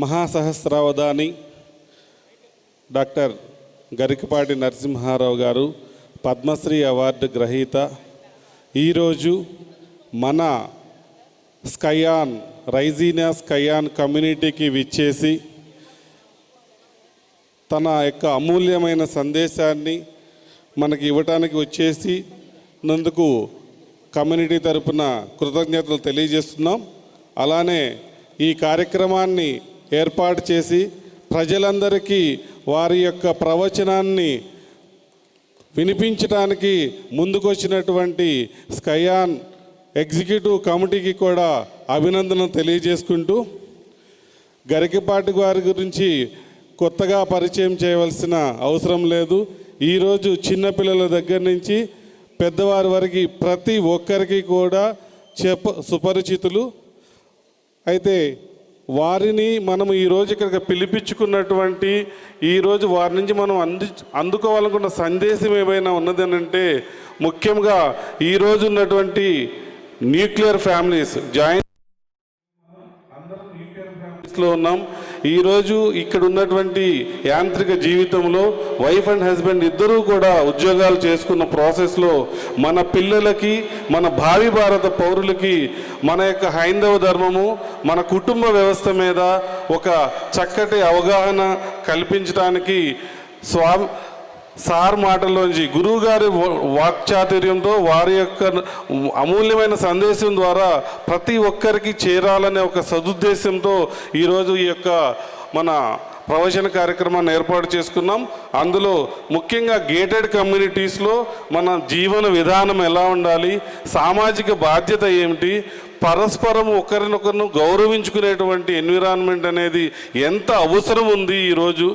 మహాసహస్రావధాని doctor Garikapati Narasimha Rao గారు Padmashri award గ్రహీత ఈరోజు మన స్కయాన్ రైజీనా స్కయాన్ కమ్యూనిటీకి విచ్చేసి తన యొక్క అమూల్యమైన సందేశాన్ని మనకి ఇవ్వటానికి వచ్చేసి నందుకు కమ్యూనిటీ తరపున కృతజ్ఞతలు తెలియజేస్తున్నాం. అలానే ఈ కార్యక్రమాన్ని ఏర్పాటు చేసి ప్రజలందరికీ వారి యొక్క ప్రవచనాన్ని వినిపించడానికి ముందుకొచ్చినటువంటి స్కయాన్ ఎగ్జిక్యూటివ్ కమిటీకి కూడా అభినందనలు తెలియజేసుకుంటూ, గరికపాటి వారి గురించి కొత్తగా పరిచయం చేయవలసిన అవసరం లేదు. ఈరోజు చిన్నపిల్లల దగ్గర నుంచి పెద్దవారి వరకు ప్రతి ఒక్కరికి కూడా సుపరిచితులు. అయితే వారిని మనం ఈరోజు ఇక్కడికి పిలిపించుకున్నటువంటి ఈరోజు వారి నుంచి మనం అందుకోవాలనుకున్న సందేశం ఏమైనా ఉన్నదనంటే, ముఖ్యంగా ఈరోజు ఉన్నటువంటి న్యూక్లియర్ ఫ్యామిలీస్ లో ఉన్నాం. ఈరోజు ఇక్కడ ఉన్నటువంటి యాంత్రిక జీవితంలో వైఫ్ అండ్ హస్బెండ్ ఇద్దరూ కూడా ఉద్యోగాలు చేసుకున్న ప్రాసెస్లో మన పిల్లలకి, మన భావి భారత పౌరులకి మన యొక్క హైందవ ధర్మము, మన కుటుంబ వ్యవస్థ మీద ఒక చక్కటి అవగాహన కల్పించడానికి సార్ మాటల్లోంచి గురువుగారి వాక్చాతుర్యంతో వారి యొక్క అమూల్యమైన సందేశం ద్వారా ప్రతి ఒక్కరికి చేరాలనే ఒక సదుద్దేశంతో ఈరోజు ఈ యొక్క మన ప్రవచన కార్యక్రమాన్ని ఏర్పాటు చేసుకున్నాం. అందులో ముఖ్యంగా గేటెడ్ కమ్యూనిటీస్లో మన జీవన విధానం ఎలా ఉండాలి, సామాజిక బాధ్యత ఏమిటి, పరస్పరం ఒకరినొకరిని గౌరవించుకునేటువంటి ఎన్విరాన్మెంట్ అనేది ఎంత అవసరం ఉంది. ఈరోజు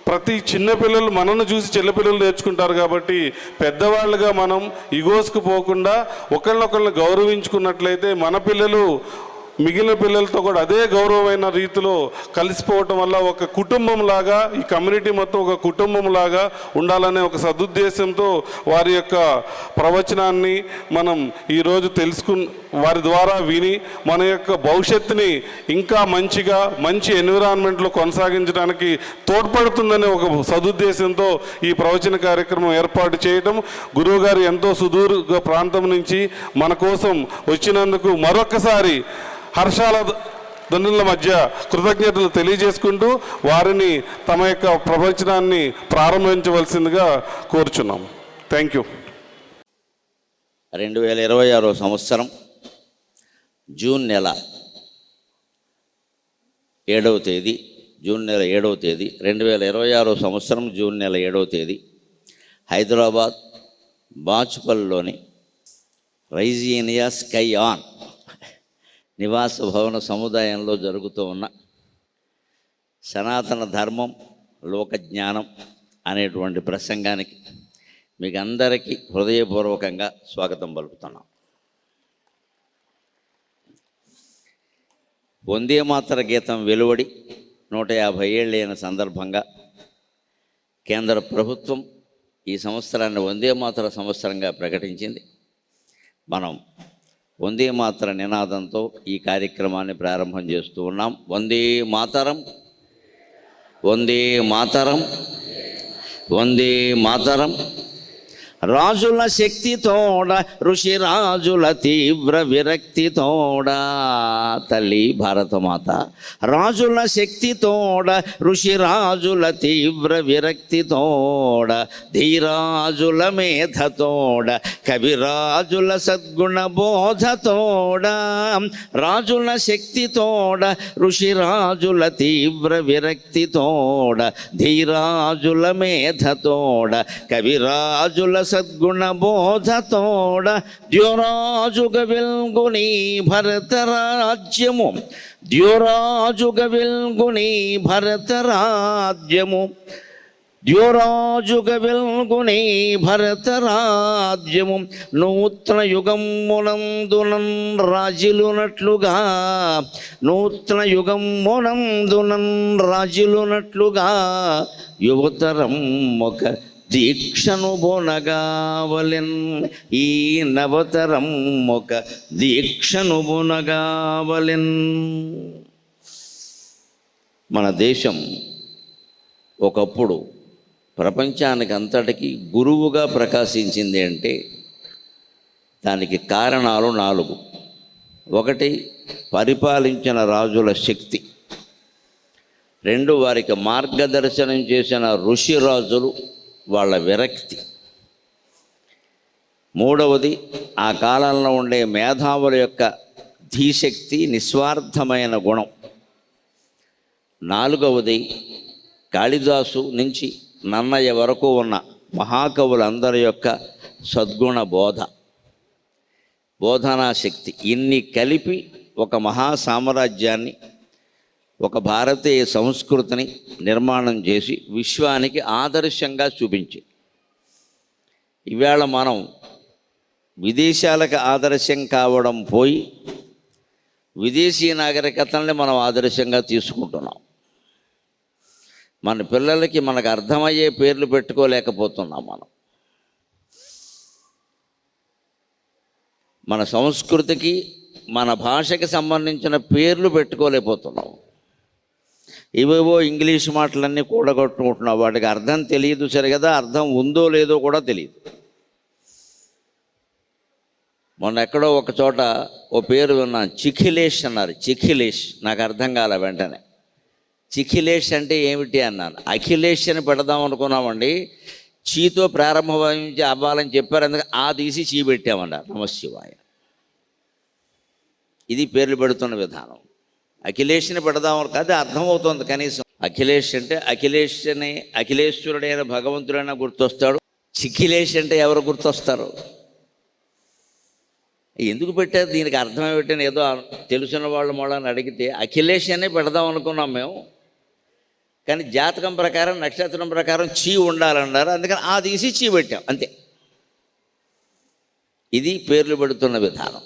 ప్రతి చిన్నపిల్లలు మనను చూసి చిన్నపిల్లలు నేర్చుకుంటారు. కాబట్టి పెద్దవాళ్ళుగా మనం ఇగోస్కు పోకుండా ఒకళ్ళనొకళ్ళని గౌరవించుకున్నట్లయితే మన పిల్లలు మిగిలిన పిల్లలతో కూడా అదే గౌరవమైన రీతిలో కలిసిపోవటం వల్ల ఒక కుటుంబంలాగా ఈ కమ్యూనిటీ మొత్తం ఒక కుటుంబంలాగా ఉండాలనే ఒక సదుద్దేశంతో వారి యొక్క ప్రవచనాన్ని మనం ఈరోజు వారి ద్వారా విని మన యొక్క భవిష్యత్తుని ఇంకా మంచి ఎన్విరాన్మెంట్లో కొనసాగించడానికి తోడ్పడుతుందనే ఒక సదుద్దేశంతో ఈ ప్రవచన కార్యక్రమం ఏర్పాటు చేయడం, గురువుగారు ఎంతో సుదూర ప్రాంతం నుంచి మన కోసం వచ్చినందుకు మరొకసారి హర్షాల దండుల మధ్య కృతజ్ఞతలు తెలియజేసుకుంటూ వారిని తమ యొక్క ప్రవచనాన్ని ప్రారంభించవలసిందిగా కోరుచున్నాం. Thank you. 2026 సంవత్సరం జూన్ నెల 7వ తేదీ 2026 సంవత్సరం జూన్ నెల 7వ తేదీ హైదరాబాద్ బాచుపల్లిలోని రైజీనియా స్కయాన్ నివాస భవన సముదాయంలో జరుగుతూ ఉన్న సనాతన ధర్మం లోకజ్ఞానం అనేటువంటి ప్రసంగానికి మీకు అందరికీ హృదయపూర్వకంగా స్వాగతం పలుకుతున్నాం. వందే మాతర గీతం వెలువడి 150 ఏళ్ళైన సందర్భంగా కేంద్ర ప్రభుత్వం ఈ సంవత్సరాన్ని వందే మాతర సంవత్సరంగా ప్రకటించింది. మనం వందే మాతర నినాదంతో ఈ కార్యక్రమాన్ని ప్రారంభం చేస్తూ ఉన్నాం. వందే మాతరం, వందే మాతరం, వందే మాతరం. రాజుల శక్తితోడ ఋషి రాజుల తీవ్ర విరక్తితోడ, తల్లి భారతమాత రాజుల శక్తితోడ ఋషి రాజుల తీవ్ర విరక్తితోడ, ధీరాజుల మేధతోడ కవిరాజుల సద్గుణ బోధతోడ, రాజుల శక్తితోడ ఋషి రాజుల తీవ్ర విరక్తితోడ, ధీరాజుల మేధతోడ కవిరాజుల సద్గుణ బోధతోడ, ద్యోరాజుగ వెల్గుని భరత రాజ్యము, ద్యోరాజుగ వెల్గుని భరత రాజ్యము, ద్యోరాజుగ వెల్గుని భరత రాజ్యము, నూతన యుగమునందునన్ రాజులునట్లుగా, నూతన యుగమునందునన్ రాజులునట్లుగా, యువతరం ఒక దీక్షను బొనగావలెన్, ఈ నవతరం ఒక దీక్షను బొనగావలెన్. మన దేశం ఒకప్పుడు ప్రపంచానికి అంతటికీ గురువుగా ప్రకాశించింది అంటే దానికి కారణాలు 4. 1, పరిపాలించిన రాజుల శక్తి. 2, వారికి మార్గదర్శనం చేసిన ఋషి రాజులు వాళ్ళ విరక్తి. 3వది, ఆ కాలంలో ఉండే మేధావుల యొక్క ధీశక్తి, నిస్వార్థమైన గుణం. 4వది, కాళిదాసు నుంచి నన్నయ్య వరకు ఉన్న మహాకవులందరి యొక్క సద్గుణ బోధనా శక్తి. ఇన్ని కలిపి ఒక మహా సామ్రాజ్యాన్ని, ఒక భారతీయ సంస్కృతిని నిర్మాణం చేసి విశ్వానికి ఆదర్శంగా చూపించి, ఇవాళ మనం విదేశాలకు ఆదర్శం కావడం పోయి విదేశీ నాగరికతల్ని మనం ఆదర్శంగా తీసుకుంటున్నాం. మన పిల్లలకి మనకు అర్థమయ్యే పేర్లు పెట్టుకోలేకపోతున్నాం. మన సంస్కృతికి మన భాషకి సంబంధించిన పేర్లు పెట్టుకోలేకపోతున్నాం. ఇవేవో ఇంగ్లీష్ మాటలన్నీ కూడగొట్టుకుంటున్నాం. వాటికి అర్థం తెలియదు సరిగదా, అర్థం ఉందో లేదో కూడా తెలియదు. మొన్న ఎక్కడో ఒక చోట ఓ పేరు విన్నాను, చిఖిలేష్ అన్నారు. చిఖిలేష్ నాకు అర్థం కాలే. వెంటనే చిఖిలేష్ అంటే ఏమిటి అన్నాను. అఖిలేష్ అని పెడదాం అనుకున్నామండి. చీతో ప్రారంభమైంచి అవ్వాలని చెప్పారు, అందుకే ఆ తీసి చీ పెట్టామన్నారు. నమశివాయ. ఇది పేర్లు పెడుతున్న విధానం. అఖిలేష్ని పెడదాం కాదు, అర్థమవుతుంది కనీసం. అఖిలేష్ అంటే అఖిలేశ్వరుడైన భగవంతుడైనా గుర్తొస్తాడు. చిఖిలేష్ అంటే ఎవరు గుర్తొస్తారు? ఎందుకు పెట్టారు, దీనికి అర్థం ఏమిటని ఏదో తెలుసున్న వాళ్ళు వాళ్ళని అడిగితే అఖిలేష్ అనే పెడదాం అనుకున్నాం మేము. కానీ జాతకం ప్రకారం, నక్షత్రం ప్రకారం చీ ఉండాలన్నారు, అందుకని ఆ తీసి చీ పెట్టాం అంతే. ఇది పేర్లు పెడుతున్న విధానం.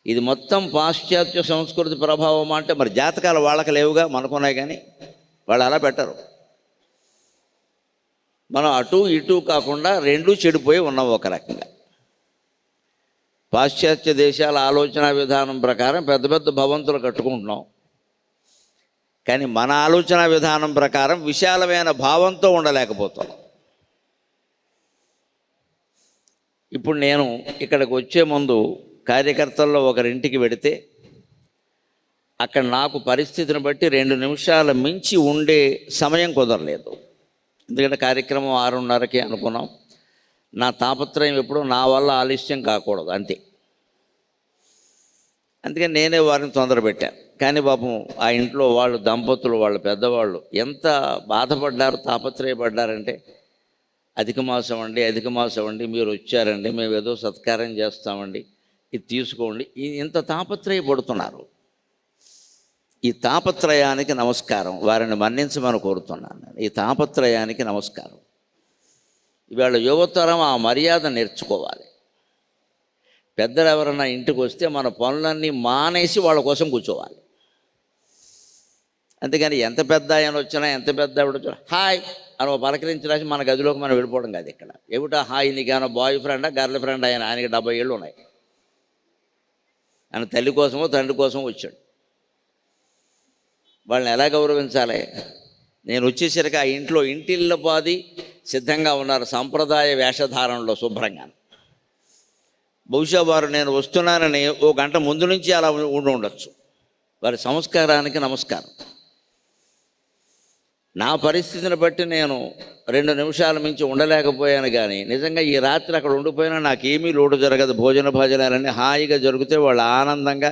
ఇది మొత్తం పాశ్చాత్య సంస్కృతి ప్రభావం. అంటే మరి జాతకాలు వాళ్ళకి లేవుగా, మనకున్నాయి, కానీ వాళ్ళు అలా పెట్టరు. మనం అటు ఇటు కాకుండా రెండూ చెడిపోయి ఉన్నాం ఒక రకంగా. పాశ్చాత్య దేశాల ఆలోచన విధానం ప్రకారం పెద్ద పెద్ద భవంతులు కట్టుకుంటున్నాం, కానీ మన ఆలోచన విధానం ప్రకారం విశాలమైన భావంతో ఉండలేకపోతున్నాం. ఇప్పుడు నేను ఇక్కడికి వచ్చే ముందు కార్యకర్తల్లో ఒకరింటికి వెడితే అక్కడ నాకు పరిస్థితిని బట్టి 2 నిమిషాల మించి ఉండే సమయం కుదరలేదు. ఎందుకంటే కార్యక్రమం 6:30కి అనుకున్నాం. నా తాపత్రయం ఎప్పుడు నా వల్ల ఆలస్యం కాకూడదు అంతే. అందుకని నేనే వారిని తొందర పెట్టాను. కానీ పాపం ఆ ఇంట్లో వాళ్ళు దంపతులు, వాళ్ళ పెద్దవాళ్ళు ఎంత బాధపడ్డారు, తాపత్రయపడ్డారంటే, అధిక మాసం అండి, మీరు వచ్చారండి, మేము ఏదో సత్కారం చేస్తామండి, ఇది తీసుకోండి, ఇంత తాపత్రయపడుతున్నారు. ఈ తాపత్రయానికి నమస్కారం. వారిని మన్నించమని కోరుతున్నాను. ఈ తాపత్రయానికి నమస్కారం. ఇవాళ యువతరం ఆ మర్యాద నేర్చుకోవాలి. పెద్దలు ఎవరన్నా ఇంటికి వస్తే మన పనులన్నీ మానేసి వాళ్ళ కోసం కూర్చోవాలి. అంతేగాని ఎంత పెద్ద ఆయన వచ్చినా, ఎంత పెద్ద ఆవిడ వచ్చినా హాయ్ అని పలకరించడానికి మన గదిలోకి మనం వెళ్ళిపోవడం కాదు. ఇక్కడ ఏమిటా హాయ్, నీకేమైనా బాయ్ ఫ్రెండా గర్ల్ ఫ్రెండ్? ఆయనకి 70 ఏళ్ళు ఉన్నాయి. ఆయన తల్లి కోసమో తండ్రి కోసమో వచ్చాడు. వాళ్ళని ఎలా గౌరవించాలి? నేను వచ్చేసరికి ఆ ఇంట్లో ఇంటిల్లపాది సిద్ధంగా ఉన్నారు, సంప్రదాయ వేషధారణలో శుభ్రంగా. బహుశా వారు నేను వస్తున్నానని 1 గంట ముందు నుంచి అలా ఉండొచ్చు. వారి సంస్కారానికి నమస్కారం. నా పరిస్థితిని బట్టి నేను 2 నిమిషాల మించి ఉండలేకపోయాను. కానీ నిజంగా ఈ రాత్రి అక్కడ ఉండిపోయినా నాకేమీ లోటు జరగదు. భోజనాలన్నీ హాయిగా జరిగితే వాళ్ళు ఆనందంగా,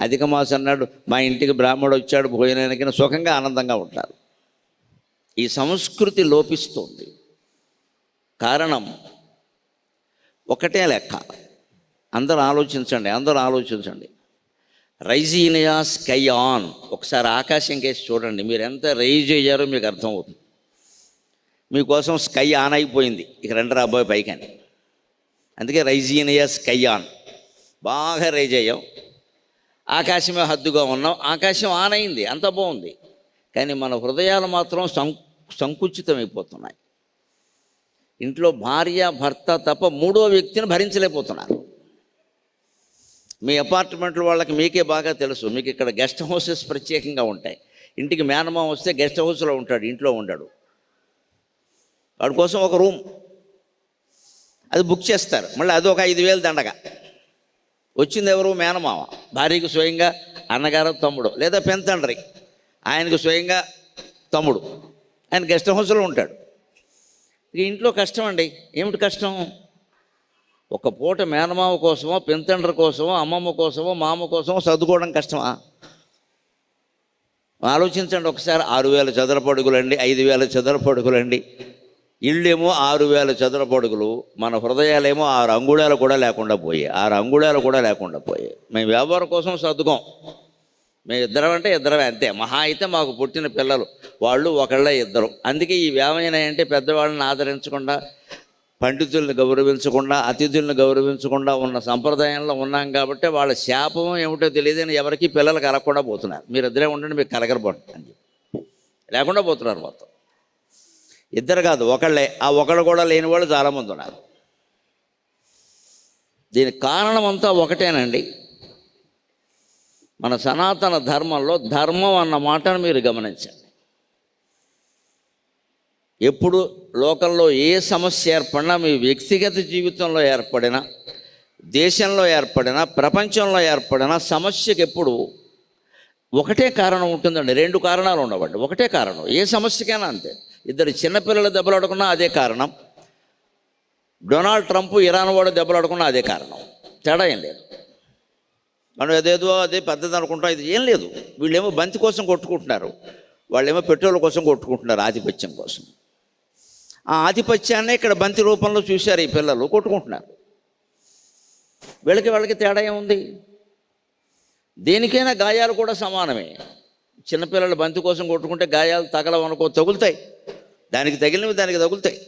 అధిక మాసం అన్నాడు మా ఇంటికి బ్రాహ్మడు వచ్చాడు భోజనానికి, సుఖంగా ఆనందంగా ఉంటారు. ఈ సంస్కృతి లోపిస్తుంది. కారణం ఒకటే లెక్క. అందరూ ఆలోచించండి. రైజీనియా స్కై ఆన్. ఒకసారి ఆకాశం కేసి చూడండి, మీరు ఎంత రైజ్ అయ్యారో మీకు అర్థమవుతుంది. మీకోసం స్కై ఆన్ అయిపోయింది, ఇక 2 రాబోయే పైకని. అందుకే రైజీనియా స్కై ఆన్. బాగా రైజ్ అయ్యాం, ఆకాశమే హద్దుగా ఉన్నాం, ఆకాశం ఆన్ అయింది, అంత బాగుంది. కానీ మన హృదయాలు మాత్రం సంకుచితమైపోతున్నాయి. ఇంట్లో భార్య భర్త తప్ప 3వ వ్యక్తిని భరించలేకపోతున్నారు. మీ అపార్ట్మెంట్లో వాళ్ళకి మీకే బాగా తెలుసు. మీకు ఇక్కడ గెస్ట్ హౌసెస్ ప్రత్యేకంగా ఉంటాయి. ఇంటికి మేనమామ వస్తే గెస్ట్ హౌస్లో ఉంటాడు, ఇంట్లో ఉండడు. వాడి కోసం ఒక రూమ్ అది బుక్ చేస్తారు, మళ్ళీ అది ఒక 5,000 దండగ. వచ్చింది ఎవరు? మేనమామ. భార్యకు స్వయంగా అన్నగారు తమ్ముడు, లేదా పెంతండ్రి, ఆయనకు స్వయంగా తమ్ముడు. ఆయన గెస్ట్ హౌస్లో ఉంటాడు. ఇక ఇంట్లో కష్టం అండి. ఏమిటి కష్టం? ఒక పూట మేనమామ కోసమో, పెంతండ్రి కోసమో, అమ్మమ్మ కోసమో, మామ కోసమో సర్దుకోవడం కష్టమా? ఆలోచించండి ఒకసారి. 6,000 చదరపు అడుగులండి, 5,000 చదరపు అడుగులండి. ఇళ్ళేమో 6,000 చదరపు అడుగులు, మన హృదయాలేమో 6 అంగుళాలు కూడా లేకుండా పోయాయి. 6 అంగుళాలు కూడా లేకుండా పోయాయి. మేము వ్యాపారం కోసం సర్దుకోం. మేము ఇద్దరం అంటే ఇద్దరమే, అంతే. మహా అయితే మాకు పుట్టిన పిల్లలు వాళ్ళు ఒకళ్ళ ఇద్దరు. అందుకే ఈ వ్యామయన అంటే పెద్దవాళ్ళని ఆదరించకుండా, పండితుల్ని గౌరవించకుండా, అతిథుల్ని గౌరవించకుండా ఉన్న సంప్రదాయంలో ఉన్నాం కాబట్టి వాళ్ళ శాపం ఏమిటో తెలియదని ఎవరికి పిల్లలు కలగకుండా పోతున్నారు. మీరు ఇద్దరే ఉండండి, మీకు కలగరపోండి అని చెప్పి లేకుండా పోతున్నారు మొత్తం. ఇద్దరు కాదు, ఒకళ్ళే. ఆ ఒకళ్ళు కూడా లేని వాళ్ళు చాలామంది ఉన్నారు. దీనికి కారణం అంతా ఒకటేనండి. మన సనాతన ధర్మంలో ధర్మం అన్న మాటను మీరు గమనించండి. ఎప్పుడు లోకంలో ఏ సమస్య ఏర్పడినా, మీ వ్యక్తిగత జీవితంలో ఏర్పడినా, దేశంలో ఏర్పడినా, ప్రపంచంలో ఏర్పడినా సమస్యకి ఎప్పుడు ఒకటే కారణం ఉంటుందండి. 2 కారణాలు ఉండవండి, ఒకటే కారణం. ఏ సమస్యకైనా అంతే. ఇద్దరు చిన్నపిల్లలు దెబ్బలాడుకున్నా అదే కారణం. డొనాల్డ్ ట్రంప్ ఇరాన్ వాడు దెబ్బలాడుకున్నా అదే కారణం. తేడా ఏం లేదు. మనం అదేదో అదే పద్ధతి అనుకుంటాం, ఇది ఏం లేదు. వీళ్ళేమో బంతి కోసం కొట్టుకుంటున్నారు, వాళ్ళేమో పెట్రోల్ కోసం కొట్టుకుంటున్నారు, ఆధిపత్యం కోసం. ఆ ఆధిపత్యాన్నే ఇక్కడ బంతి రూపంలో చూశారు ఈ పిల్లలు, కొట్టుకుంటున్నారు. వాళ్ళకి తేడా ఏముంది? దేనికైనా గాయాలు కూడా సమానమే. చిన్నపిల్లలు బంతి కోసం కొట్టుకుంటే గాయాలు తగలవనుకో, తగులుతాయి. దానికి తగిలినవి దానికి తగులుతాయి.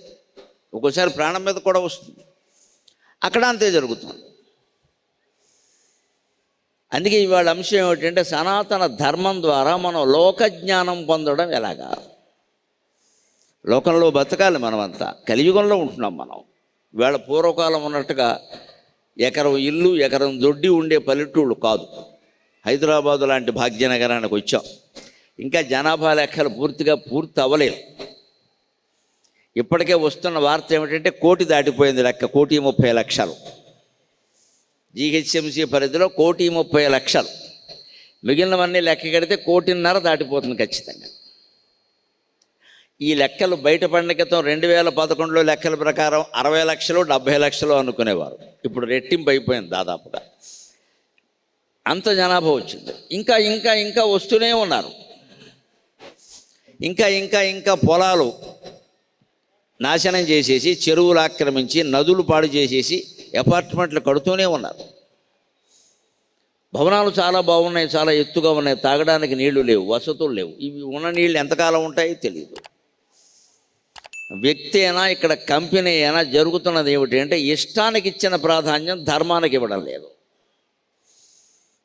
ఒక్కోసారి ప్రాణం మీద కూడా వస్తుంది. అక్కడ అంతే జరుగుతుంది. అందుకే ఇవాళ అంశం ఏమిటంటే, సనాతన ధర్మం ద్వారా మనం లోకజ్ఞానం పొందడం ఎలాగా? లోకంలో బతకాలి మనమంతా. కలియుగంలో ఉంటున్నాం మనం. ఇవాళ పూర్వకాలం ఉన్నట్టుగా ఎకరం ఇల్లు, ఎకరం దొడ్డి ఉండే పల్లెటూళ్ళు కాదు. హైదరాబాదు లాంటి భాగ్యనగరానికి వచ్చాం. ఇంకా జనాభా లెక్కలు పూర్తి అవ్వలేదు. ఇప్పటికే వస్తున్న వార్త ఏమిటంటే, 1,00,00,000 దాటిపోయింది లెక్క. 1,30,00,000. జీహెచ్ఎంసీ పరిధిలో 1,30,00,000. మిగిలినవన్నీ లెక్క కడితే 1,50,00,000 దాటిపోతుంది ఖచ్చితంగా. ఈ లెక్కలు బయటపడిన క్రితం 2011లో లెక్కల ప్రకారం 60 లక్షలు 70 లక్షలు అనుకునేవారు. ఇప్పుడు రెట్టింపు అయిపోయింది దాదాపుగా. అంత జనాభా వచ్చింది. ఇంకా ఇంకా ఇంకా వస్తూనే ఉన్నారు. ఇంకా ఇంకా ఇంకా పొలాలు నాశనం చేసేసి, చెరువులు ఆక్రమించి, నదులు పాడు చేసేసి అపార్ట్మెంట్లు కడుతూనే ఉన్నారు. భవనాలు చాలా బాగున్నాయి, చాలా ఎత్తుగా ఉన్నాయి, తాగడానికి నీళ్లు లేవు, వసతులు లేవు. ఇవి ఉన్న నీళ్ళు ఎంతకాలం ఉంటాయో తెలియదు. వ్యక్తి అయినా, ఇక్కడ కంపెనీ అయినా జరుగుతున్నది ఏమిటి అంటే, ఇష్టానికి ఇచ్చిన ప్రాధాన్యం ధర్మానికి ఇవ్వడం లేదు.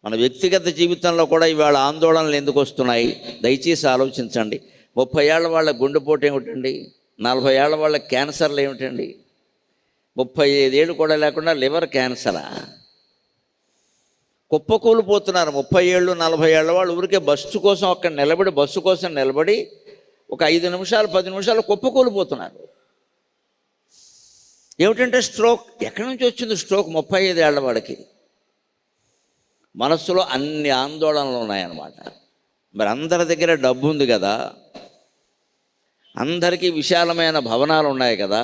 మన వ్యక్తిగత జీవితంలో కూడా ఇవాళ ఆందోళనలు ఎందుకు వస్తున్నాయి? దయచేసి ఆలోచించండి. 30 ఏళ్ల వాళ్ళ గుండెపోటు ఏమిటండి? 40 ఏళ్ల వాళ్ళ క్యాన్సర్లు ఏమిటండి? 35 ఏళ్ళు కూడా లేకుండా లివర్ క్యాన్సరా? కుప్పకూలిపోతున్నారు. 30 ఏళ్ళు 40 ఏళ్ల వాళ్ళు ఊరికే బస్సు కోసం అక్కడ నిలబడి, బస్సు కోసం నిలబడి ఒక 5 నిమిషాలు 10 నిమిషాలు కుప్పకూలిపోతున్నారు. ఏమిటంటే స్ట్రోక్. ఎక్కడి నుంచి వచ్చింది స్ట్రోక్? 35 ఏళ్ల వాడికి. మనస్సులో అన్ని ఆందోళనలు ఉన్నాయన్నమాట. మరి అందరి దగ్గర డబ్బు ఉంది కదా, అందరికీ విశాలమైన భవనాలు ఉన్నాయి కదా,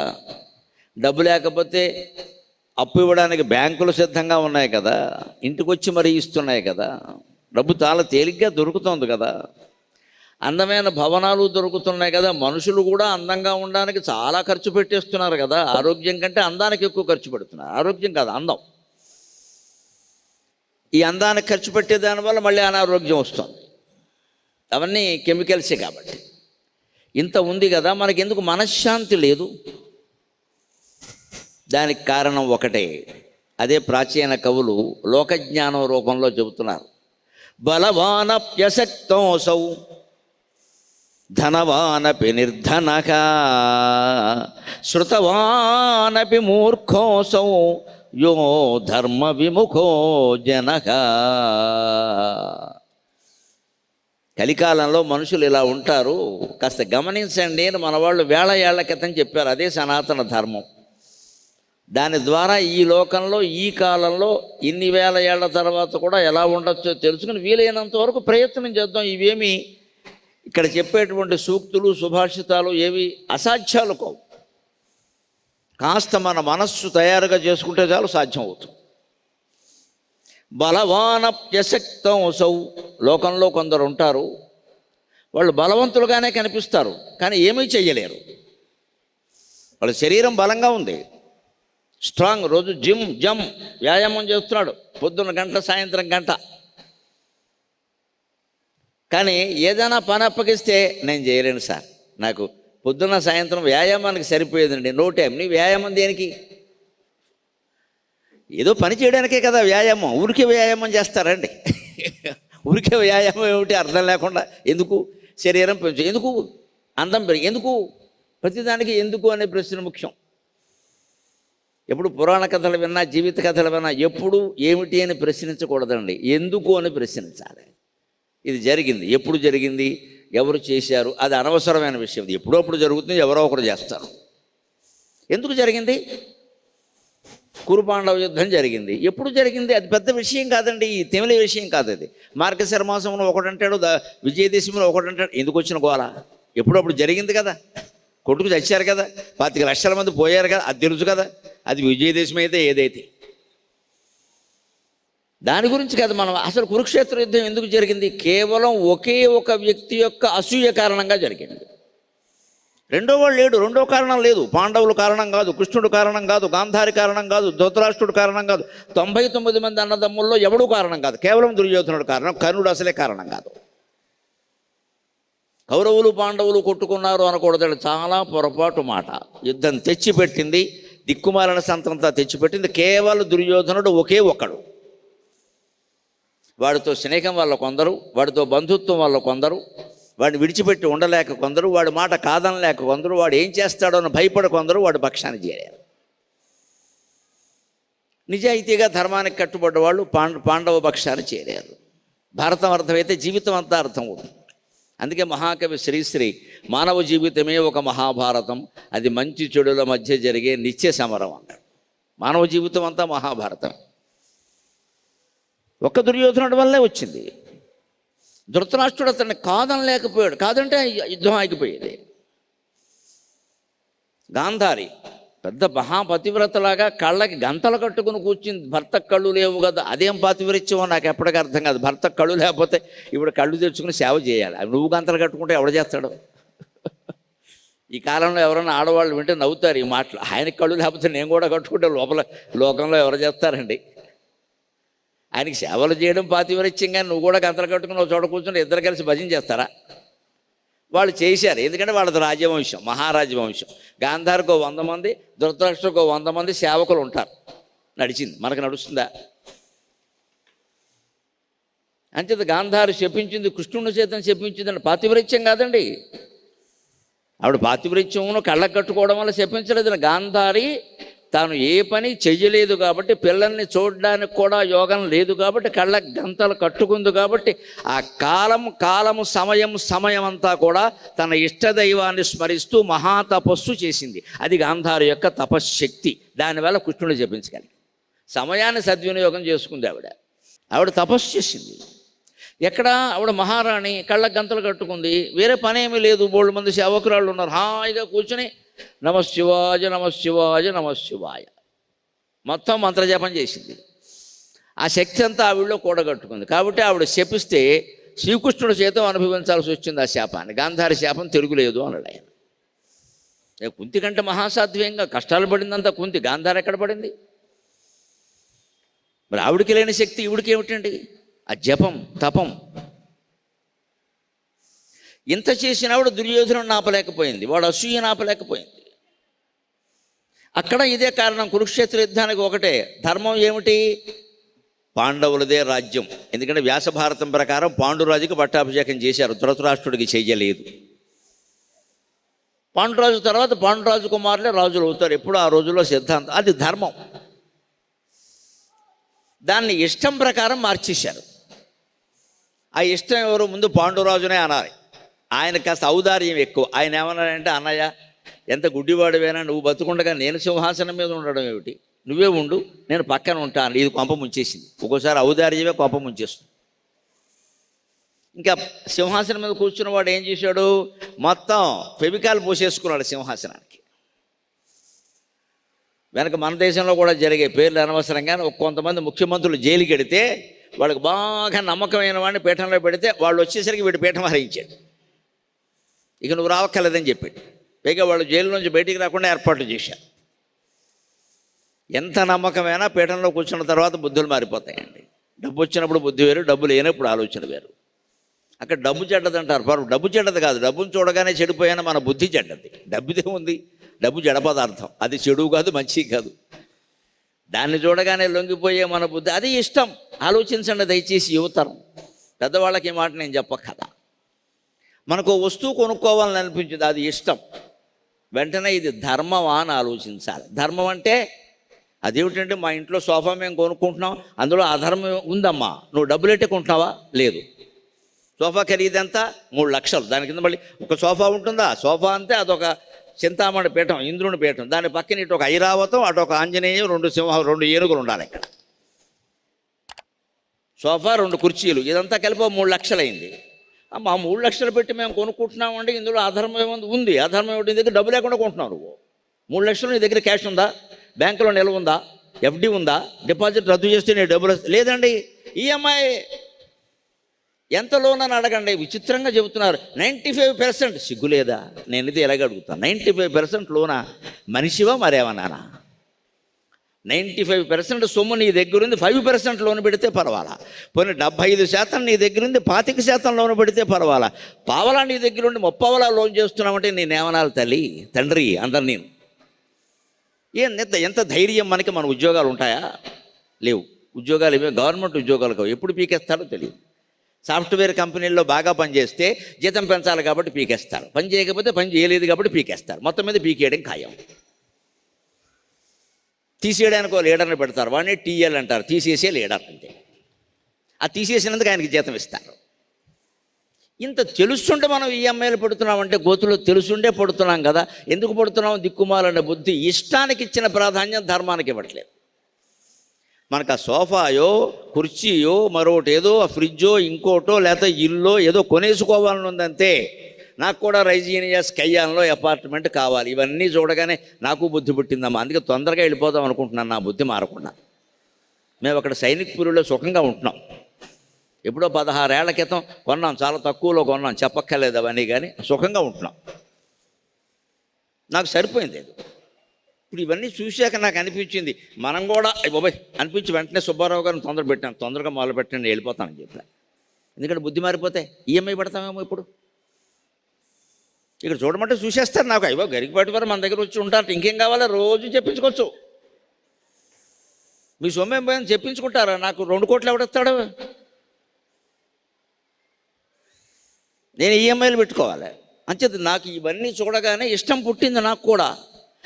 డబ్బు లేకపోతే అప్పు ఇవ్వడానికి బ్యాంకులు సిద్ధంగా ఉన్నాయి కదా, ఇంటికి వచ్చి మరీ ఇస్తున్నాయి కదా, డబ్బు చాలా తేలిగ్గా దొరుకుతుంది కదా, అందమైన భవనాలు దొరుకుతున్నాయి కదా, మనుషులు కూడా అందంగా ఉండడానికి చాలా ఖర్చు పెట్టేస్తున్నారు కదా. ఆరోగ్యం కంటే అందానికి ఎక్కువ ఖర్చు పెడుతున్నారు. ఆరోగ్యం కాదు, అందం. ఈ అందానికి ఖర్చు పెట్టే దానివల్ల మళ్ళీ అనారోగ్యం వస్తుంది. అవన్నీ కెమికల్సే కాబట్టి. ఇంత ఉంది కదా, మనకి ఎందుకు మనశ్శాంతి లేదు? దానికి కారణం ఒకటే. అదే ప్రాచీన కవులు లోకజ్ఞానం రూపంలో చెబుతున్నారు. బలవానప్యశక్తోసౌ ధనవానపి నిర్ధనక శృతవానపి మూర్ఖోసౌ యో ధర్మ విముఖో జనక. కలికాలంలో మనుషులు ఇలా ఉంటారు, కాస్త గమనించండి అని మన వాళ్ళు వేల ఏళ్ల క్రితం చెప్పారు. అదే సనాతన ధర్మం. దాని ద్వారా ఈ లోకంలో ఈ కాలంలో ఇన్ని వేల ఏళ్ల తర్వాత కూడా ఎలా ఉండొచ్చో తెలుసుకుని వీలైనంత వరకు ప్రయత్నం చేద్దాం. ఇవేమి ఇక్కడ చెప్పేటువంటి సూక్తులు సుభాషితాలు ఏవి అసాధ్యాలు కావు. కాస్త మన మనస్సు తయారుగా చేసుకుంటే చాలు సాధ్యం అవుతుంది. బలవానప్యశక్తం సౌ, లోకంలో కొందరు ఉంటారు, వాళ్ళు బలవంతులుగానే కనిపిస్తారు కానీ ఏమీ చెయ్యలేరు. వాళ్ళ శరీరం బలంగా ఉంది, స్ట్రాంగ్, రోజు జమ్ వ్యాయామం చేస్తున్నాడు, పొద్దున్న గంట సాయంత్రం గంట. కానీ ఏదైనా పని అప్పగిస్తే నేను చేయలేను సార్, నాకు పొద్దున్న సాయంత్రం వ్యాయామానికి సరిపోయేదండి, నో టైం. నీ వ్యాయామం దేనికి? ఏదో పని చేయడానికే కదా వ్యాయామం. ఊరికే వ్యాయామం చేస్తారండి? ఊరికే వ్యాయామం ఏమిటి అర్థం లేకుండా? ఎందుకు? శరీరం పెంచు, ఎందుకు? అందం పెరిగి, ఎందుకు? ప్రతిదానికి ఎందుకు అనే ప్రశ్న ముఖ్యం. ఎప్పుడు పురాణ కథలు విన్నా, జీవిత కథలు విన్నా ఎప్పుడు ఏమిటి అని ప్రశ్నించకూడదండి, ఎందుకు అని ప్రశ్నించాలి. ఇది జరిగింది, ఎప్పుడు జరిగింది, ఎవరు చేశారు, అది అనవసరమైన విషయం. ఇది ఎప్పుడప్పుడు జరుగుతుంది, ఎవరో ఒకరు చేస్తారు. ఎందుకు జరిగింది? కురుపాండవ యుద్ధం జరిగింది, ఎప్పుడు జరిగింది? అది పెద్ద విషయం కాదండి, ఈ తెమిలి విషయం కాదు. అది మార్గశిర మాసంలో ఒకటంటాడు, విజయదశమిలో ఒకటంటాడు. ఎందుకు వచ్చిన గోల? ఎప్పుడప్పుడు జరిగింది కదా, కొట్టుకు చచ్చారు కదా, 25 లక్షల మంది పోయారు కదా, అది తెలుసు కదా. అది విజయదశమి అయితే ఏదైతే దాని గురించి కదా మనం. అసలు కురుక్షేత్ర యుద్ధం ఎందుకు జరిగింది? కేవలం ఒకే ఒక వ్యక్తి యొక్క అసూయ కారణంగా జరిగింది. రెండో వాడు లేడు, రెండో కారణం లేదు. పాండవులు కారణం కాదు, కృష్ణుడు కారణం కాదు, గాంధారి కారణం కాదు, ధృతరాష్ట్రుడు కారణం కాదు, 99 మంది అన్నదమ్ముల్లో ఎవడూ కారణం కాదు. కేవలం దుర్యోధనుడు కారణం, కర్ణుడు అసలే కారణం కాదు. కౌరవులు పాండవులు కొట్టుకున్నారు అనకూడదు, చాలా పొరపాటు మాట. యుద్ధం తెచ్చిపెట్టింది, దిక్కుమాలిన సంతంతా తెచ్చిపెట్టింది కేవలం దుర్యోధనుడు ఒకే ఒక్కడు. వాడితో స్నేహం వల్ల కొందరు, వాడితో బంధుత్వం వల్ల కొందరు, వాడిని విడిచిపెట్టి ఉండలేక కొందరు, వాడి మాట కాదనలేక కొందరు, వాడు ఏం చేస్తాడో అని భయపడి కొందరు వాడి పక్షాన్ని చేరారు. నిజాయితీగా ధర్మానికి కట్టుబడ్డ వాళ్ళు పాండవ పక్షాన్ని చేరారు. భారతం అర్థమైతే జీవితం అంతా అర్థం అవుతుంది. అందుకే మహాకవి శ్రీశ్రీ మానవ జీవితమే ఒక మహాభారతం, అది మంచి చెడుల మధ్య జరిగే నిత్య సమరం అన్నాడు. మానవ జీవితం అంతా మహాభారతం. ఒక్క దుర్యోధనుడి వల్లే వచ్చింది. ధృతరాష్ట్రుడు అతన్ని కాదనలేకపోయాడు, కాదంటే యుద్ధం ఆగిపోయేది. గాంధారి పెద్ద మహాపతివ్రతలాగా కళ్ళకి గంతలు కట్టుకుని కూర్చుంది, భర్త కళ్ళు లేవు కదా. అదేం పాతివ్రత్యమో నాకు ఎప్పటికీ అర్థం కాదు. భర్త కళ్ళు లేకపోతే ఇప్పుడు కళ్ళు తెచ్చుకుని సేవ చేయాలి. నువ్వు గంతలు కట్టుకుంటే ఎవడు చేస్తాడు? ఈ కాలంలో ఎవరైనా ఆడవాళ్ళు వింటే నవ్వుతారు ఈ మాటలు. ఆయనకి కళ్ళు లేకపోతే నేను కూడా కట్టుకుంటే లోకంలో ఎవరు చేస్తారండి? ఆయనకి సేవలు చేయడం పాతివ్రత్యంగా నువ్వు కూడా గంతలు కట్టుకుని ఒక చోట కూర్చుని ఇద్దరు కలిసి భజన చేస్తారా? వాళ్ళు చేశారు, ఎందుకంటే వాళ్ళది రాజ్యవంశం, మహారాజ్యవంశం. గాంధారికి 100 మంది, ధృతరాష్ట్రకు 100 మంది సేవకులు ఉంటారు. నడిచింది, మనకు నడుస్తుందా? అంచేత గాంధారి శపించింది, కృష్ణుని చేతను శపించిందండి, పాతివ్రత్యం కాదండి. ఆవిడ పాతివ్రత్యమును కళ్ళకు కట్టుకోవడం వల్ల శపించలేదు. గాంధారి తాను ఏ పని చెయ్యలేదు కాబట్టి, పిల్లల్ని చూడడానికి కూడా యోగం లేదు కాబట్టి, కళ్ళకు గంతలు కట్టుకుంది కాబట్టి, ఆ కాలము సమయం అంతా కూడా తన ఇష్టదైవాన్ని స్మరిస్తూ మహాతపస్సు చేసింది. అది గాంధారి యొక్క తపశ్శక్తి. దానివల్ల కృష్ణుడు జపించగలిగి సమయాన్ని సద్వినియోగం చేసుకుంది. ఆవిడ తపస్సు చేసింది. ఎక్కడ? ఆవిడ మహారాణి, కళ్ళకు గంతలు కట్టుకుంది, వేరే పని ఏమీ లేదు. 3 మంది సేవకురాళ్ళు ఉన్నారు, హాయిగా కూర్చొని నమశివాయ నమశివాయ నమశివాయ మొత్తం మంత్రజపం చేసింది. ఆ శక్తి అంతా ఆవిడలో కూడగట్టుకుంది. కాబట్టి ఆవిడ శపిస్తే శ్రీకృష్ణుడు చేత అనుభవించాల్సి వచ్చింది ఆ శాపాన్ని. గాంధారి శాపం తిరుగులేదు అన్నాడు ఆయన. కుంతి కంటే మహాసాధ్యంగా కష్టాలు పడిందంతా కుంతి, గాంధారి ఎక్కడ పడింది? మరి ఆవిడికి లేని శక్తి ఈవిడికి ఏమిటండి? ఆ జపం, తపం. ఇంత చేసిన ఆవిడ దుర్యోధనుడు ఆపలేకపోయింది, వాడు అసూయ ఆపలేకపోయింది. అక్కడ ఇదే కారణం. కురుక్షేత్ర యుద్ధానికి ఒకటే ధర్మం ఏమిటి? పాండవులదే రాజ్యం. ఎందుకంటే వ్యాసభారతం ప్రకారం పాండురాజుకి పట్టాభిషేకం చేశారు, ధృతరాష్ట్రుడికి చెయ్యలేదు. పాండురాజు తర్వాత పాండురాజు కుమారులే రాజులు అవుతారు. ఎప్పుడు ఆ రోజుల్లో సిద్ధాంతం, అది ధర్మం. దాన్ని ఇష్టం ప్రకారం మార్చేశారు. ఆ ఇష్టం ఎవరు? ముందు పాండురాజునే అనాలి. ఆయన కాస్త ఔదార్యం ఎక్కువ. ఆయన ఏమన్నాడంటే, అన్నయ్య ఎంత గుడ్డివాడివైనా నువ్వు బతుకుండగా నేను సింహాసనం మీద ఉండడం ఏమిటి, నువ్వే ఉండు, నేను పక్కన ఉంటాను. ఇది కొంప ముంచేసింది. ఒక్కోసారి ఔదార్యమే కొంప ముంచేస్తుంది. ఇంకా సింహాసనం మీద కూర్చున్న వాడు ఏం చేశాడు? మొత్తం ఫెవికాల్ పోసేసుకున్నాడు సింహాసనానికి. వెనక మన దేశంలో కూడా జరిగే, పేర్లు అనవసరంగా, కొంతమంది ముఖ్యమంత్రులు జైలుకి వెడితే వాళ్ళకి బాగా నమ్మకమైన వాడిని పీఠంలో పెడితే వాళ్ళు వచ్చేసరికి వీడు పీఠం హరించాడు. ఇక నువ్వు రావక్కర్లేదని చెప్పాడు. పైగా వాళ్ళు జైలు నుంచి బయటికి రాకుండా ఏర్పాట్లు చేశారు. ఎంత నమ్మకమైనా పీఠంలో కూర్చున్న తర్వాత బుద్ధులు మారిపోతాయండి. డబ్బు వచ్చినప్పుడు బుద్ధి వేరు, డబ్బు లేనప్పుడు ఆలోచన వేరు. అక్కడ డబ్బు చెడ్డది అంటారు. డబ్బు చెడ్డది కాదు, డబ్బును చూడగానే చెడిపోయినా మన బుద్ధి చెడ్డది. డబ్బుదే ఉంది, డబ్బు జడ పదార్థం, అది చెడు కాదు, మంచి కాదు. దాన్ని చూడగానే లొంగిపోయే మన బుద్ధి, అది ఇష్టం. ఆలోచించండి దయచేసి యువతరం. పెద్దవాళ్ళకి ఈ మాట నేను చెప్పక్కదా. మనకు వస్తువు కొనుక్కోవాలని అనిపించింది, అది ఇష్టం. వెంటనే ఇది ధర్మమా అని ఆలోచించాలి. ధర్మం అంటే అదేమిటంటే, మా ఇంట్లో సోఫా మేము కొనుక్కుంటున్నాం, అందులో అధర్మం ఉందమ్మా, నువ్వు డబ్బులు ఎట్టే కొంటున్నావా? లేదు. సోఫా ఖరీదంతా 3 లక్షలు. దాని కింద మళ్ళీ ఒక సోఫా ఉంటుందా? సోఫా అంతే, అదొక చింతామణి పీఠం, ఇంద్రుని పీఠం. దాని పక్కన ఇటు ఒక ఐరావతం, అటు ఒక ఆంజనేయం, 2 సింహం, 2 ఏనుగులు ఉండాలి ఇక్కడ. సోఫా, 2 కుర్చీలు, ఇదంతా కలిపి 3 లక్షలు అయింది. మా 3 లక్షలు పెట్టి మేము కొనుక్కుంటున్నామండి, ఇందులో అధర్మం ఏముంది? ఉంది. అధర్మం ఏమిటి? నీ దగ్గర డబ్బు లేకుండా కొంటున్నావు నువ్వు. 3 లక్షలు నీ దగ్గర క్యాష్ ఉందా? బ్యాంకులో నిల్వ ఉందా? ఎఫ్డి ఉందా? డిపాజిట్ రద్దు చేస్తే నీ డబ్బులు లేదండి. ఈఎంఐ ఎంత లోన్ అని అడగండి. విచిత్రంగా చెబుతున్నారు. 95%. సిగ్గులేదా? నేను ఇది ఎలాగ అడుగుతాను? 95% లోనా? మనిషివా మరేమన్నానా? 95% సొమ్ము నీ దగ్గరుంది, 5% లోన్ పెడితే పర్వాలా. పోనీ 75% నీ దగ్గరుంది, 25% లోన్ పెడితే పర్వాలా. పావలా నీ దగ్గరుండి 30 లోన్ చేస్తున్నామంటే నేనేమనాలి? తల్లి తండ్రి అందరు నేను. ఎంత ధైర్యం మనకి. మన ఉద్యోగాలు ఉంటాయా? లేవు. ఉద్యోగాలు ఇవే గవర్నమెంట్ ఉద్యోగాలు కావు. ఎప్పుడు పీకేస్తారో తెలియదు. సాఫ్ట్వేర్ కంపెనీల్లో బాగా పనిచేస్తే జీతం పెంచాలి కాబట్టి పీకేస్తారు. పని చేయకపోతే పని చేయలేదు కాబట్టి పీకేస్తారు. మొత్తం మీద పీకేయడం ఖాయం. తీసేయడానికి ఒక లీడర్ని పెడతారు, వాడిని టీఎల్ అంటారు, తీసేసే లీడర్ అంతే. ఆ తీసేసినందుకు ఆయనకి జీతం ఇస్తారు. ఇంత తెలుస్తుంటే మనం ఈఎంఐలు పడుతున్నామంటే గోతులో తెలుసుండే పడుతున్నాం కదా. ఎందుకు పడుతున్నాం? దిక్కుమాలనే బుద్ధి. ఇష్టానికి ఇచ్చిన ప్రాధాన్యం ధర్మానికి ఇవ్వట్లేదు. మనకు ఆ సోఫాయో, కుర్చీయో, మరొకటి ఏదో, ఆ ఫ్రిడ్జో, ఇంకోటో, లేకపోతే ఇల్లో ఏదో కొనేసుకోవాలని ఉందంతే. నాకు కూడా రైజీనియస్ కయ్యాల్లో అపార్ట్మెంట్ కావాలి. ఇవన్నీ చూడగానే నాకు బుద్ధి పుట్టిందమ్మా. అందుకే తొందరగా వెళ్ళిపోదాం అనుకుంటున్నాను, నా బుద్ధి మారకుండా. మేము అక్కడ సైనిక్పురిలో సుఖంగా ఉంటున్నాం. ఎప్పుడో 16 ఏళ్ల క్రితం కొన్నాం, చాలా తక్కువలో కొన్నాం, చెప్పక్కర్లేదు అవన్నీ, కానీ సుఖంగా ఉంటున్నాం. నాకు సరిపోయింది. ఇప్పుడు ఇవన్నీ చూశాక నాకు అనిపించింది, మనం కూడా బాబాయ్ అనిపించి వెంటనే సుబ్బారావు గారిని తొందరగా మొదలు పెట్టండి, వెళ్ళిపోతానని చెప్పాను. ఎందుకంటే బుద్ధి మారిపోతే ఈఎంఐ పెడతామేమో. ఇప్పుడు ఇక్కడ చూడమంటే చూసేస్తారు. నాకు అయ్యో గరికపాటి వారు మన దగ్గర వచ్చి ఉంటారు, ఇంకేం కావాలో రోజు చెప్పించుకోవచ్చు. మీ సొమ్మేం పోయింది చెప్పించుకుంటారా? నాకు 2 కోట్లు ఎవడెత్తాడు? నేను ఈఎంఐలు పెట్టుకోవాలి. అంచేది నాకు ఇవన్నీ చూడగానే ఇష్టం పుట్టింది నాకు కూడా.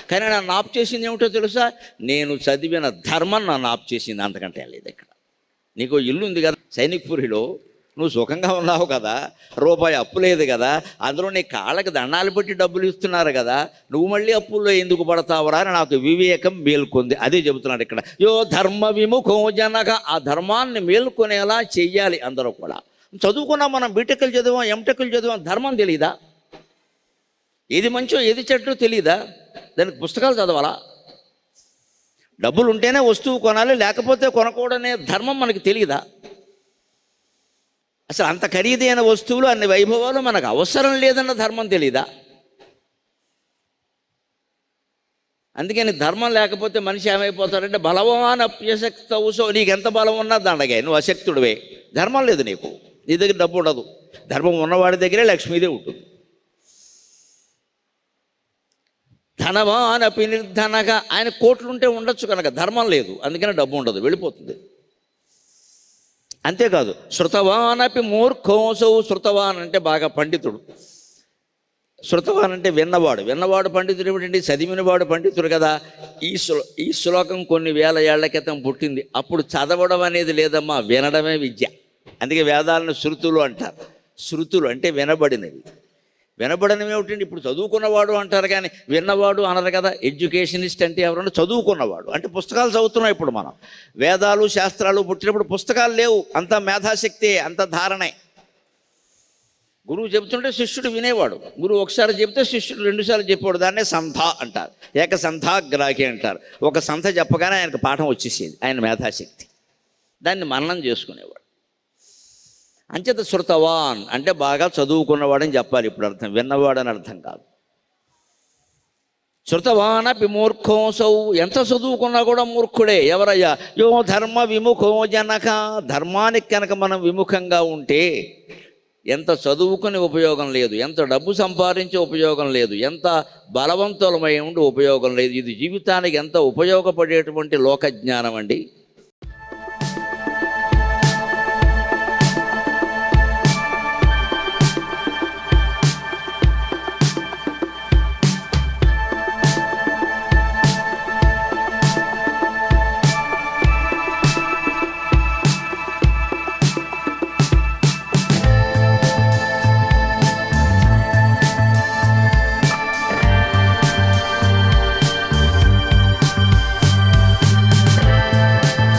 కానీ నన్ను ఆప్ చేసింది ఏమిటో తెలుసా? నేను చదివిన ధర్మం నన్ను ఆప్ చేసింది, అంతకంటే లేదు. ఇక్కడ నీకు ఇల్లు ఉంది కదా సైనిక్పురిలో, నువ్వు సుఖంగా ఉన్నావు కదా, రూపాయి అప్పు లేదు కదా, అందులో నీ కాళ్ళకి దండాలు పెట్టి డబ్బులు ఇస్తున్నారు కదా, నువ్వు మళ్ళీ అప్పుల్లో ఎందుకు పడతావురా అని నాకు వివేకం మేల్కొంది. అదే చెబుతున్నాడు ఇక్కడ. యో ధర్మ విముఖో జనక. ఆ ధర్మాన్ని మేల్కొనేలా చెయ్యాలి అందరూ కూడా. చదువుకున్నాం మనం, బీటెక్లు చదివాం, ఎంటెక్లు చదివాం, ధర్మం తెలీదా? ఏది మంచో ఏది చెడ్డో తెలీదా? దానికి పుస్తకాలు చదవాలా? డబ్బులు ఉంటేనే వస్తువు కొనాలి, లేకపోతే కొనకూడనే ధర్మం మనకి తెలియదా? అసలు అంత ఖరీదైన వస్తువులు, అన్ని వైభవాలు మనకు అవసరం లేదన్న ధర్మం తెలీదా? అందుకని ధర్మం లేకపోతే మనిషి ఏమైపోతాడంటే బలవాన్ అప్యశక్తవు. సో నీకు ఎంత బలం ఉన్నా దండగా, నువ్వు అశక్తుడివే. ధర్మం లేదు నీకు, నీ దగ్గర డబ్బు ఉండదు. ధర్మం ఉన్నవాడి దగ్గరే లక్ష్మీదేవి ఉంటుంది. ధనవాన్ అపి నిర్ధనగా. ఆయన కోట్లుంటే ఉండొచ్చు కనుక ధర్మం లేదు, అందుకని డబ్బు ఉండదు, వెళ్ళిపోతుంది. అంతేకాదు శృతవాన్ అపి మూర్ఖోసౌ. శృతవాన్ అంటే బాగా పండితుడు. శృతవాన్ అంటే విన్నవాడు పండితుడు. ఏమిటంటే చదివినవాడు పండితుడు కదా. ఈ శ్లోకం కొన్ని వేల ఏళ్ల క్రితం పుట్టింది. అప్పుడు చదవడం అనేది లేదమ్మా, వినడమే విద్య. అందుకే వేదాలను శృతులు అంటారు. శృతులు అంటే వినబడినవి. వినబడినవి ఏమిటండి? ఇప్పుడు చదువుకున్నవాడు అంటారు కానీ విన్నవాడు అనరు కదా. ఎడ్యుకేషనిస్ట్ అంటే ఎవరన్నా చదువుకున్నవాడు అంటే పుస్తకాలు చదువుతున్నాం. ఇప్పుడు మనం వేదాలు శాస్త్రాలు పుట్టినప్పుడు పుస్తకాలు లేవు, అంతా మేధాశక్తి, అంత ధారణే. గురువు చెబుతుంటే శిష్యుడు వినేవాడు. గురువు ఒకసారి చెబితే శిష్యుడు రెండుసార్లు చెప్పేవాడు. దాన్నే సంధ అంటారు, ఏకసంధాగ్రాహి అంటారు. ఒక సంధ చెప్పగానే ఆయనకు పాఠం వచ్చేసేది, ఆయన మేధాశక్తి. దాన్ని మననం చేసుకునేవాడు. అంచేత శృతవాన్ అంటే బాగా చదువుకున్నవాడని చెప్పాలి. ఇప్పుడు అర్థం విన్నవాడని అర్థం కాదు. శృతవానపి మూర్ఖోసౌ, ఎంత చదువుకున్నా కూడా మూర్ఖుడే. ఎవరయ్యా? యో ధర్మ విముఖో జనక, ధర్మానికి కనుక మనం విముఖంగా ఉంటే ఎంత చదువుకుని ఉపయోగం లేదు, ఎంత డబ్బు సంపాదించే ఉపయోగం లేదు, ఎంత బలవంతులమై ఉండి ఉపయోగం లేదు. ఇది జీవితానికి ఎంత ఉపయోగపడేటువంటి లోకజ్ఞానం అండి.